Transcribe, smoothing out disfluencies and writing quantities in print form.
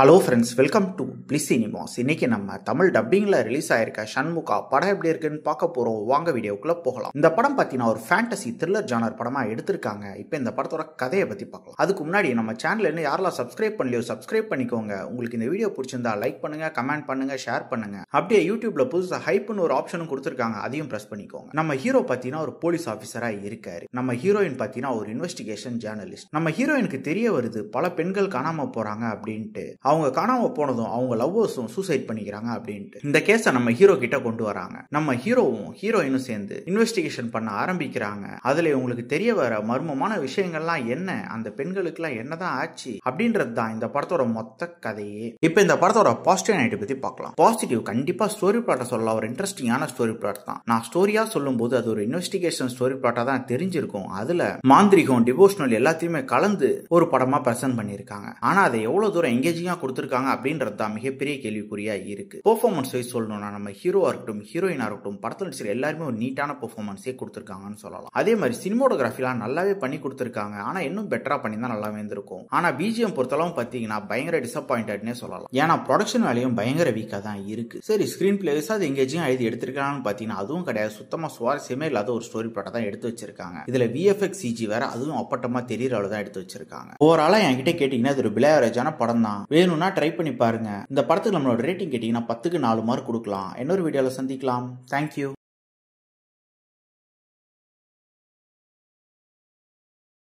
Hello friends, welcome to bliss cinemas. இன்னைக்கு நம்ம Tamil டப்பிங்ல release ஆயிருக்க ஷண்முகா படம் எப்படி இருக்குன்னு பார்க்க போறோம். வாங்க வீடியோக்குள்ள போகலாம். இந்த படம் பார்த்தீங்கன்னா ஒரு ஃபேண்டசி த்ரில்லர் ஜானர் படமா எடுத்திருக்காங்க. இப்போ இந்த படத்தோட கதையை பத்தி பார்க்கலாம். அதுக்கு முன்னாடி நம்ம சேனல் இன்னும் யாரெல்லாம் சப்ஸ்கிரைப் பண்ணலையோ சப்ஸ்கிரைப் பண்ணிக்கோங்க. உங்களுக்கு இந்த வீடியோ பிடிச்சிருந்தா லைக் பண்ணுங்க, கமெண்ட் பண்ணுங்க, ஷேர் பண்ணுங்க. அப்படியே யூடியூப்ல புதுசா ஹைப்னு ஒரு ஆப்ஷனும் கொடுத்திருக்காங்க, அதையும் பிரஸ் பண்ணிக்கோங்க. நம்ம ஹீரோ பார்த்தீங்கன்னா ஒரு போலீஸ் ஆஃபீஸரா இருக்காரு. நம்ம ஹீரோயின் பார்த்தீங்கன்னா ஒரு இன்வெஸ்டிகேஷன் ஜேர்னலிஸ்ட். நம்ம ஹீரோயினுக்கு தெரிய வருது பல பெண்கள் காணாம போறாங்க அப்படின்ட்டு. அவங்க காணாம போனதும் அவங்க லவ்வர்ஸும் சூசைட் பண்ணிக்கிறாங்க அப்படின்ட்டு இந்த கேஸை நம்ம ஹீரோ கிட்ட கொண்டு வராங்க. நம்ம ஹீரோவும் ஹீரோயினும் சேர்ந்து இன்வெஸ்டிகேஷன் பண்ண ஆரம்பிக்கிறாங்க. அதுல உங்களுக்கு தெரிய வர மர்மமான விஷயங்கள்லாம் என்ன, அந்த பெண்களுக்கு எல்லாம் என்னதான் ஆச்சு அப்படின்றது தான் இந்த படத்தோட மொத்த கதையே. இப்ப இந்த படத்தோட பாசிட்டிவ் நைட்டு பத்தி பார்க்கலாம். பாசிட்டிவ் கண்டிப்பா ஸ்டோரி பிளாட்டை சொல்லலாம். ஒரு இன்ட்ரெஸ்டிங்கான ஸ்டோரி பிளாட் தான். நான் ஸ்டோரியா சொல்லும் போது அது ஒரு இன்வெஸ்டிகேஷன் ஸ்டோரி பிளாட்டா தான் தெரிஞ்சிருக்கும். அதுல மாந்திரிகம், டிவோஷனல் எல்லாத்தையுமே கலந்து ஒரு படமா பிரசன்ட் பண்ணிருக்காங்க. ஆனா அதை எவ்வளவு தூரம் எங்கேஜிங்கா கொடுத்திருக்காங்க அப்படின்றது தான் மிகப்பெரிய கேள்விக்குறியா இருக்கு. பெர்ஃபார்மன்ஸ் வைஸ் சொல்லணும்னா நம்ம ஹீரோவா இருக்கட்டும், ஹீரோயினா இருக்கட்டும், படத்துல நடிச்ச எல்லாருமே ஒரு நீட்டான பெர்ஃபார்மன்ஸே கொடுத்திருக்காங்கன்னு சொல்லலாம். அதே மாதிரி சினிமோட்டோகிராஃபிலாம் நல்லாவே பண்ணி கொடுத்திருக்காங்க. ஆனா இன்னும் பெட்டரா பண்ணி தான் நல்லாவே இருந்திருக்கும். ஆனா பிஜிஎம் பொறுத்தளவு பாத்தீங்கன்னா பயங்கர டிசப்பாயிண்டட்னே சொல்லலாம். ஏன்னா ப்ரொடக்ஷன் வேலையும் பயங்கர வீக்கா தான் இருக்கு. சரி, ஸ்கிரீன் பிளேஸ் அது எங்கேஜிங் எழுதி எடுத்திருக்காங்கன்னு பாத்தீங்கன்னா அதுவும் கிடையாது. சுத்தமா சுவாரஸ்யமே இல்லாத ஒரு ஸ்டோரி பிளாட்டை தான் எடுத்து வச்சிருக்காங்க. இதுல விஎஃப்எக்ஸ் சிஜி வேற அதுவும் அப்பட்டமா தெரியற அளவு தான் எடுத்து வச்சிருக்காங்க. ஓவராலா என்கிட்ட கேட்டீங்கன்னா இது ஒரு பிளேவரேஜான படம் தான். வேணும்னா ட்ரை பண்ணி பாருங்க. இந்த படத்துக்கு நம்மளோட ரேட்டிங் கேட்டீங்கன்னா 10க்கு 4 மார்க் கொடுக்கலாம். இன்னொரு வீடியோல சந்திக்கலாம். தேங்க்யூ.